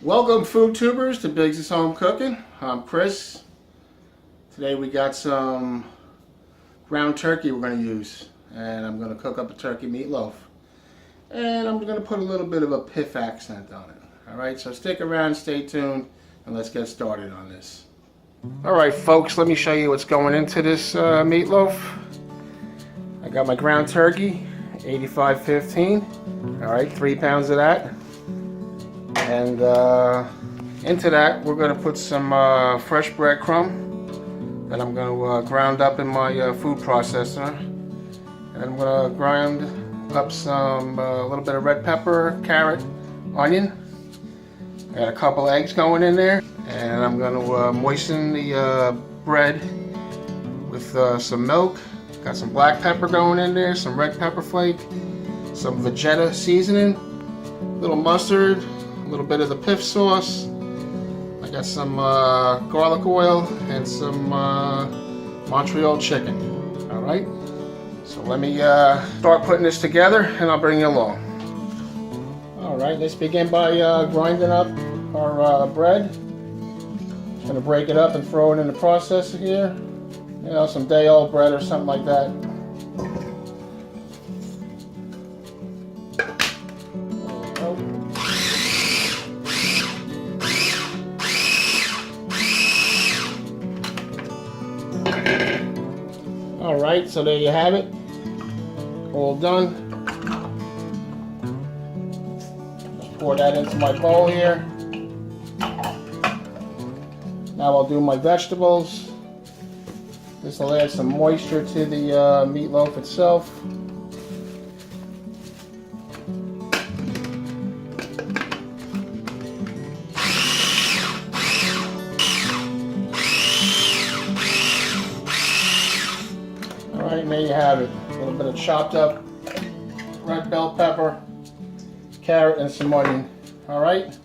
Welcome food tubers to Biggs' Home Cooking. I'm Chris. Today we got some ground turkey we're going to use, and I'm going to cook up a turkey meatloaf, and I'm going to put a little bit of a PIF accent on it. Alright, so stick around, stay tuned, and let's get started on this. Alright folks, let me show you what's going into this meatloaf. I got my ground turkey, 85/15. Alright, 3 pounds of that. And into that we're going to put some fresh breadcrumb that I'm going to ground up in my food processor. And I'm going to grind up some a little bit of red pepper, carrot, onion. I got a couple eggs going in there, and I'm going to moisten the bread with some milk. Got some black pepper going in there, some red pepper flake, some Vegeta seasoning, a little mustard, a little bit of the PIF sauce. I got some garlic oil and some Montreal chicken. Alright, so let me start putting this together and I'll bring you along. Alright, let's begin by grinding up our bread. Just going to break it up and throw it in the processor here. You know, some day-old bread or something like that. Alright, so there you have it. All done. Just pour that into my bowl here. Now I'll do my vegetables. This will add some moisture to the meatloaf itself. Alright, there you have it. A little bit of chopped up red bell pepper, carrot, and some onion. Alright,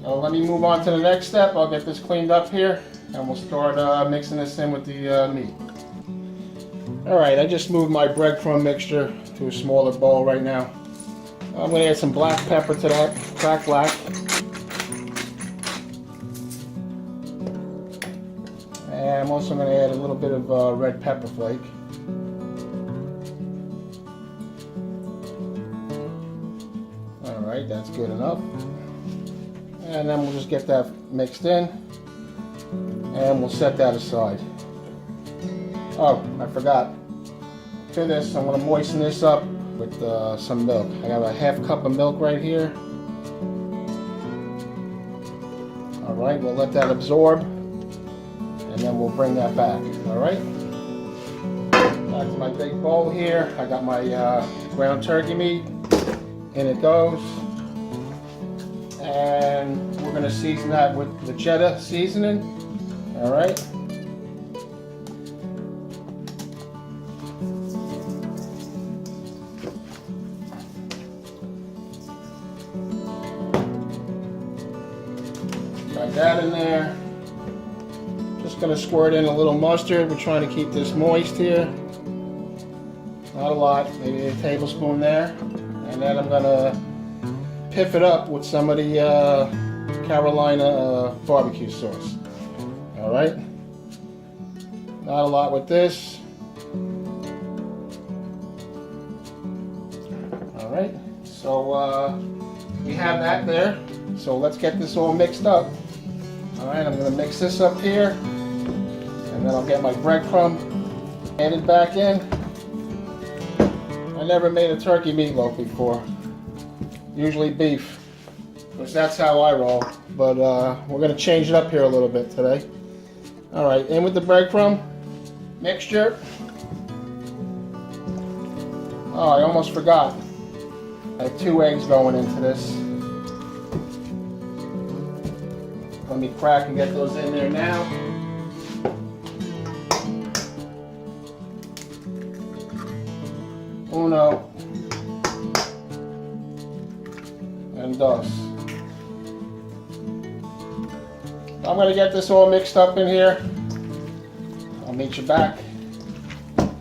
so let me move on to the next step. I'll get this cleaned up here, and we'll start mixing this in with the meat. Alright, I just moved my breadcrumb mixture to a smaller bowl right now. I'm going to add some black pepper to that, cracked black. And I'm also going to add a little bit of red pepper flake. Alright, that's good enough. And then we'll just get that mixed in. And we'll set that aside. Oh, I forgot. To this, I'm going to moisten this up with some milk. I got a ½ cup of milk right here. Alright, we'll let that absorb. And then we'll bring that back. Alright? Back to my big bowl here. I got my ground turkey meat. In it goes. And we're going to season that with Vegeta seasoning. Alright. Got that in there. Just going to squirt in a little mustard. We're trying to keep this moist here. Not a lot, maybe a tablespoon there. And then I'm going to PIF it up with some of the Carolina BBQ sauce. Alright, not a lot with this. Alright, so we have that there. So let's get this all mixed up. Alright, I'm going to mix this up here. And then I'll get my breadcrumb added back in. I never made a turkey meatloaf before. Usually beef, because that's how I roll. But we're going to change it up here a little bit today. Alright, in with the breadcrumb mixture. Oh, I almost forgot. I have 2 eggs going into this. Let me crack and get those in there now. Uno. And dos. I'm going to get this all mixed up in here. I'll meet you back.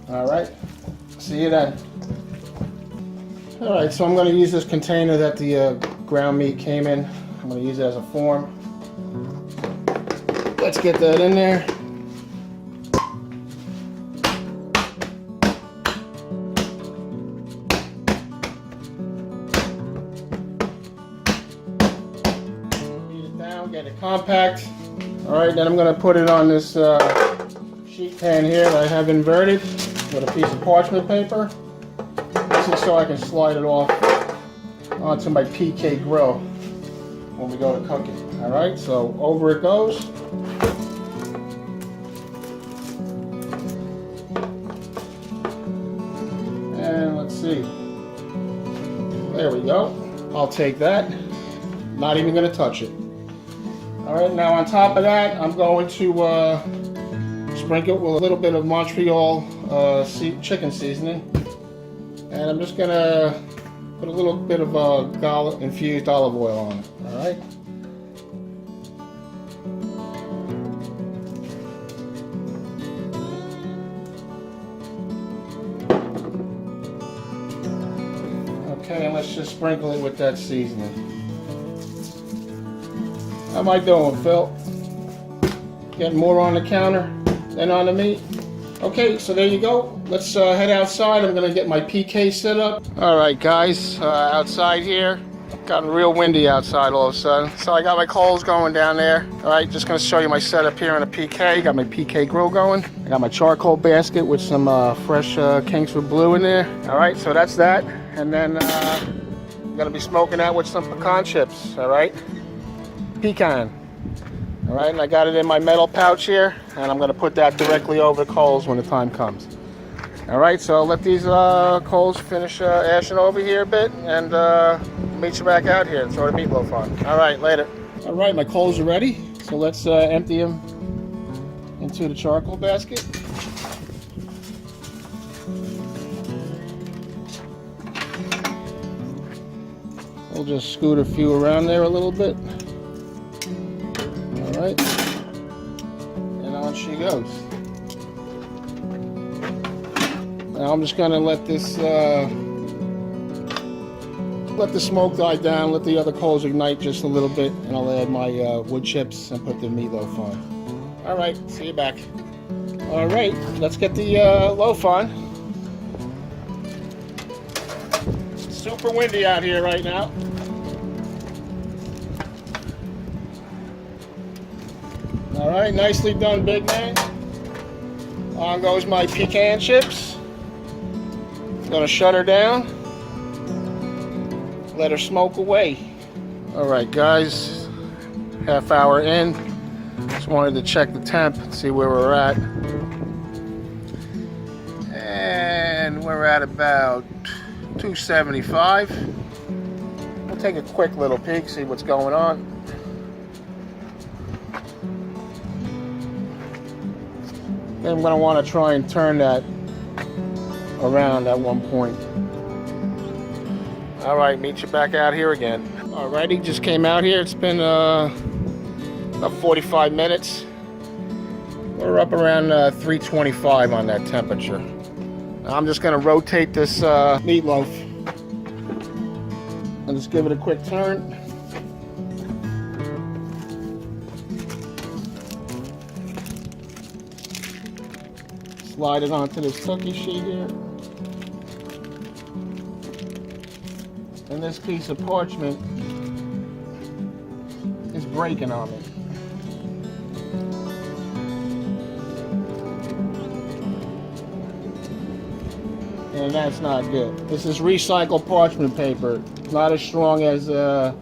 Alright, see you then. Alright, so I'm going to use this container that the ground meat came in. I'm going to use it as a form. Let's get that in there. Beat it down, get it compact. Alright, then I'm going to put it on this sheet pan here that I have inverted with a piece of parchment paper. This is so I can slide it off onto my PK grill when we go to cook it. Alright, so over it goes. And let's see. There we go. I'll take that. Not even going to touch it. Alright, now on top of that, I'm going to sprinkle it with a little bit of Montreal chicken seasoning. And I'm just going to put a little bit of infused olive oil on it. Alright. Okay, and let's just sprinkle it with that seasoning. How am I doing, Phil? Getting more on the counter than on the meat? Okay, so there you go. Let's head outside. I'm gonna get my PK set up. All right, guys, outside here. Gotten real windy outside all of a sudden. So I got my coals going down there. All right, just gonna show you my setup here on a PK. Got my PK grill going. I got my charcoal basket with some fresh Kingsford Blue in there. All right, so that's that. And then I'm gonna be smoking that with some pecan chips. All right, pecan. All right, and I got it in my metal pouch here, and I'm gonna put that directly over the coals when the time comes. All right, so I'll let these coals finish ashing over here a bit, and meet you back out here and throw the meatloaf on. All right, later. All right, my coals are ready, so let's empty them into the charcoal basket. We'll just scoot a few around there a little bit. All right, and on she goes. Now I'm just gonna let this, let the smoke die down, let the other coals ignite just a little bit, and I'll add my wood chips and put the meatloaf on. All right, see you back. All right, let's get the loaf on. It's super windy out here right now. All right, nicely done, Big Man. On goes my pecan chips. Gonna shut her down. Let her smoke away. All right, guys, half hour in. Just wanted to check the temp, see where we're at. And we're at about 275. We'll take a quick little peek, see what's going on. Then I'm gonna want to try and turn that around at one point. All right, meet you back out here again. Alrighty, just came out here. It's been about 45 minutes. We're up around 325 on that temperature. Now I'm just gonna rotate this meatloaf and just give it a quick turn. Slide it onto this cookie sheet here. And this piece of parchment is breaking on me. And that's not good. This is recycled parchment paper. Not as strong as the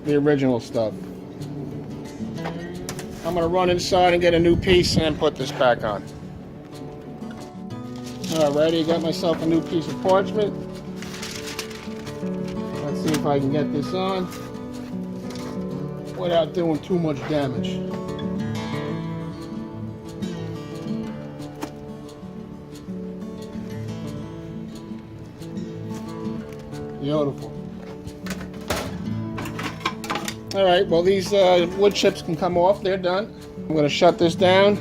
original stuff. I'm gonna run inside and get a new piece and then put this back on. Alrighty, got myself a new piece of parchment. Let's see if I can get this on without doing too much damage. Beautiful. Alright, well these wood chips can come off, they're done. I'm going to shut this down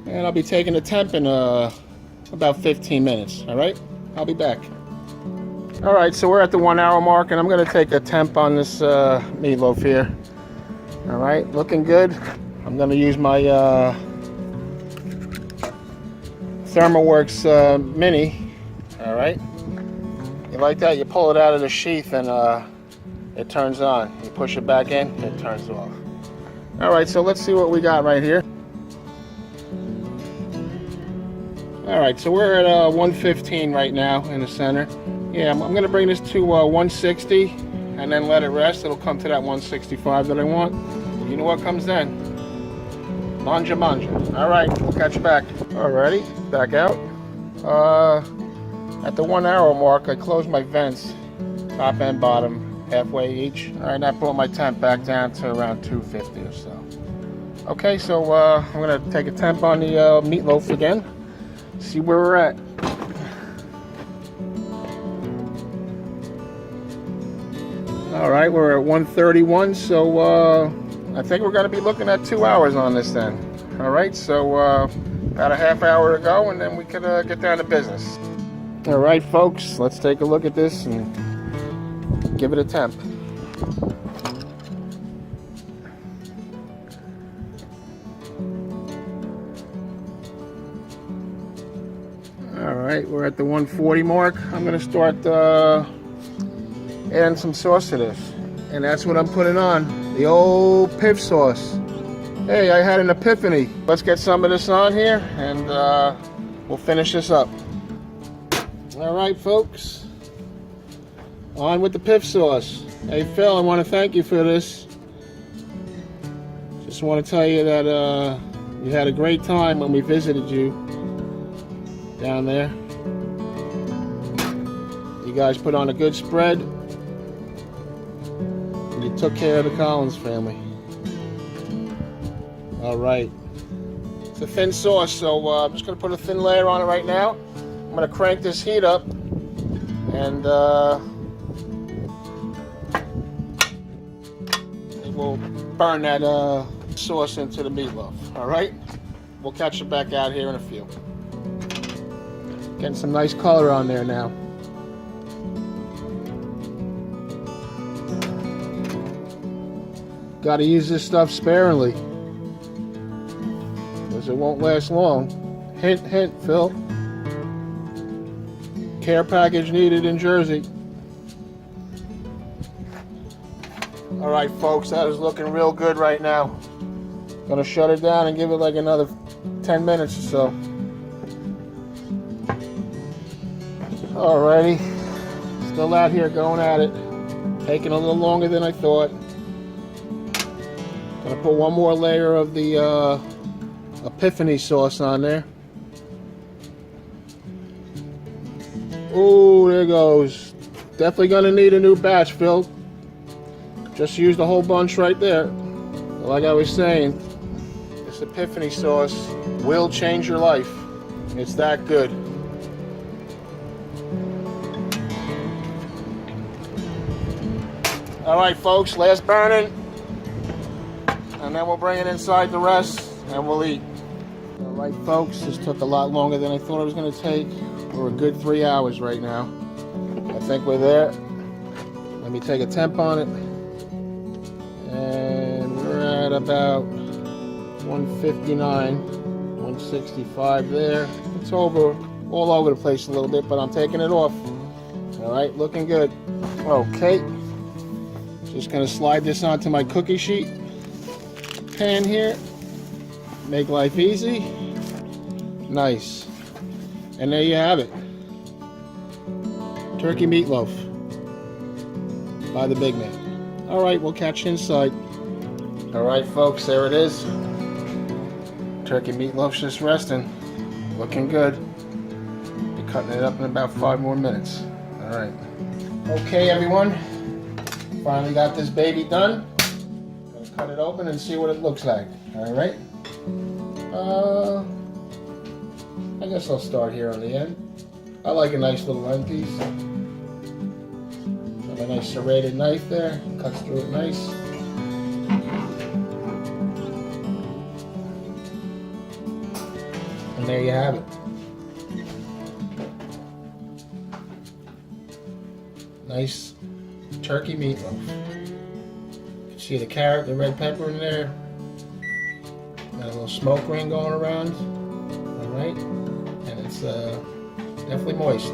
and I'll be taking the temp in about 15 minutes, alright? I'll be back. All right, so we're at the 1 hour mark, and I'm gonna take a temp on this meatloaf here. All right, looking good. I'm gonna use my ThermoWorks Mini. All right, you like that? You pull it out of the sheath and it turns on. You push it back in, it turns off. All right, so let's see what we got right here. All right, so we're at 115 right now in the center. Yeah, I'm gonna bring this to 160 and then let it rest. It'll come to that 165 that I want. You know what comes then? Manja manja. All right, we'll catch you back. Alrighty, back out. At the 1 hour mark, I closed my vents, top and bottom, halfway each. All right, that brought my temp back down to around 250 or so. Okay, so I'm gonna take a temp on the meatloaf again. See where we're at. All right, we're at 131, so I think we're going to be looking at 2 hours on this then. All right, so about a half hour to go, and then we could get down to business. All right, folks, let's take a look at this and give it a temp. All right, we're at the 140 mark. I'm going to start adding some sauce to this, and that's what I'm putting on, the old PIF sauce. Hey, I had an epiphany. Let's get some of this on here, and we'll finish this up. All right, folks, on with the PIF sauce. Hey, Phil, I want to thank you for this. Just want to tell you that we had a great time when we visited you down there. You guys put on a good spread. You took care of the Collins family. All right. It's a thin sauce, so I'm just going to put a thin layer on it right now. I'm going to crank this heat up, and it will burn that sauce into the meatloaf. All right? We'll catch it back out here in a few. Getting some nice color on there now. Got to use this stuff sparingly, because it won't last long. Hint, hint, Phil. Care package needed in Jersey. All right, folks, that is looking real good right now. Gonna shut it down and give it like another 10 minutes or so. Alrighty, still out here going at it. Taking a little longer than I thought. Gonna put one more layer of the epiphany sauce on there. Oh, there goes. Definitely gonna need a new batch, Phil. Just used a whole bunch right there. Like I was saying, this epiphany sauce will change your life. It's that good. All right, folks, last burning. And then we'll bring it inside the rest and we'll eat. All right, folks, this took a lot longer than I thought it was going to take. We're a good 3 hours right now. I think we're there. Let me take a temp on it. And we're at about 159, 165 there. It's over, all over the place a little bit, but I'm taking it off. All right, looking good. Okay, just going to slide this onto my cookie sheet pan here. Make life easy. Nice. And there you have it. Turkey meatloaf by the Bigg Man. All right, we'll catch you inside. All right, folks, there it is. Turkey meatloaf's just resting. Looking good. Be cutting it up in about 5 more minutes. All right. Okay, everyone. Finally got this baby done. Gonna cut it open and see what it looks like. All right. I guess I'll start here on the end. I like a nice little end piece. Got a nice serrated knife there. Cuts through it nice. And there you have it. Nice turkey meatloaf. You see the carrot, the red pepper in there. Got a little smoke ring going around. Alright? And it's definitely moist.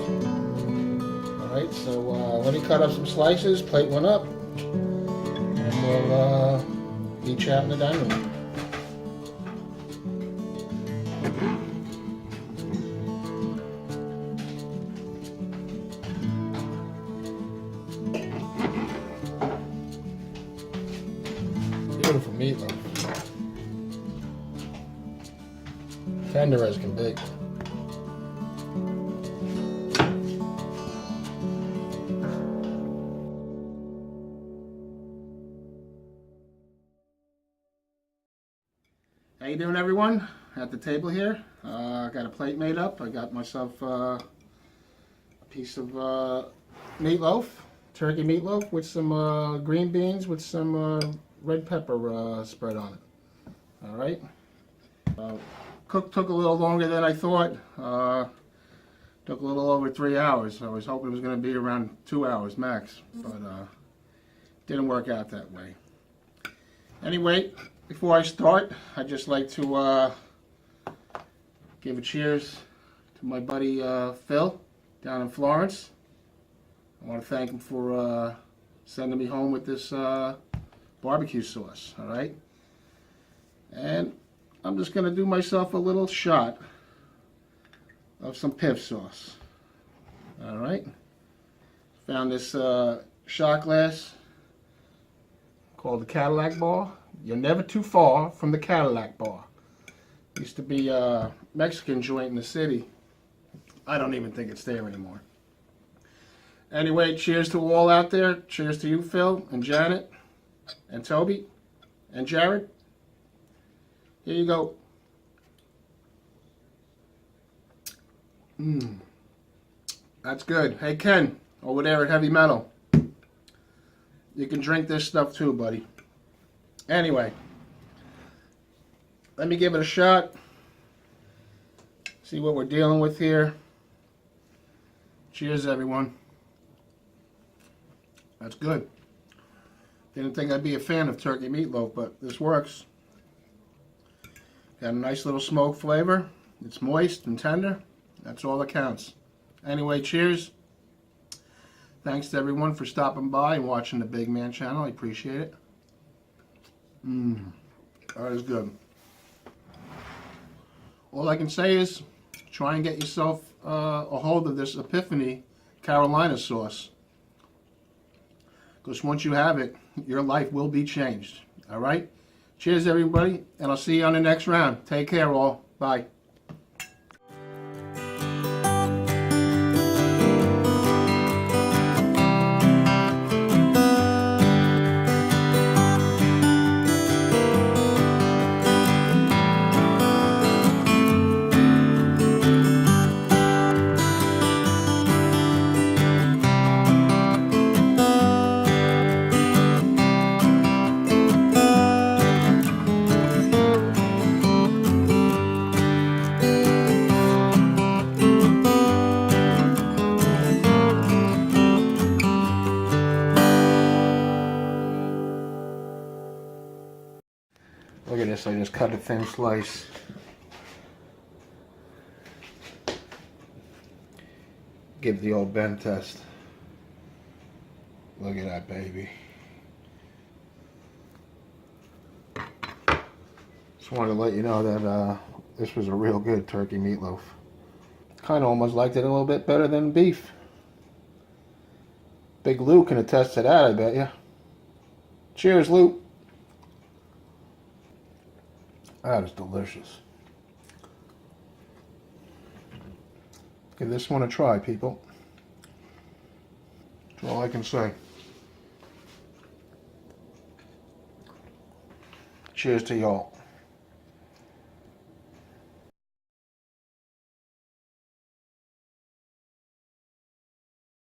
Alright, so let me cut up some slices, plate one up, and we'll eat you out in the dining room. Beautiful meatloaf. Tender as can be. How you doing, everyone? At the table here. I got a plate made up. I got myself a piece of meatloaf, turkey meatloaf with some green beans with some red pepper spread on it. All right. Cook took a little longer than I thought. Took a little over 3 hours. I was hoping it was going to be around 2 hours max, but didn't work out that way. Anyway, before I start, I'd just like to give a cheers to my buddy Phil down in Florence. I want to thank him for sending me home with this barbecue sauce, all right? And I'm just going to do myself a little shot of some PIF sauce, all right? Found this shot glass called the Cadillac bar. You're never too far from the Cadillac bar. Used to be a Mexican joint in the city. I don't even think it's there anymore. Anyway, cheers to all out there. Cheers to you, Phil, and Janet, and Toby, and Jared. Here you go. That's good. Hey, Ken, over there at Heavy Metal. You can drink this stuff too, buddy. Anyway, let me give it a shot. See what we're dealing with here. Cheers, everyone. That's good. Didn't think I'd be a fan of turkey meatloaf, but this works. Got a nice little smoke flavor. It's moist and tender. That's all that counts. Anyway, cheers. Thanks to everyone for stopping by and watching the Bigg Man channel. I appreciate it. That is good. All I can say is try and get yourself a hold of this ePIFany Carolina sauce. Because once you have it, your life will be changed. All right? Cheers, everybody, and I'll see you on the next round. Take care, all. Bye. Look at this, I just cut a thin slice. Give the old bend test. Look at that, baby. Just wanted to let you know that this was a real good turkey meatloaf. Kind of almost liked it a little bit better than beef. Big Lou can attest to that, I bet ya. Cheers, Lou. That is delicious. Give this one a try, people. That's all I can say. Cheers to y'all.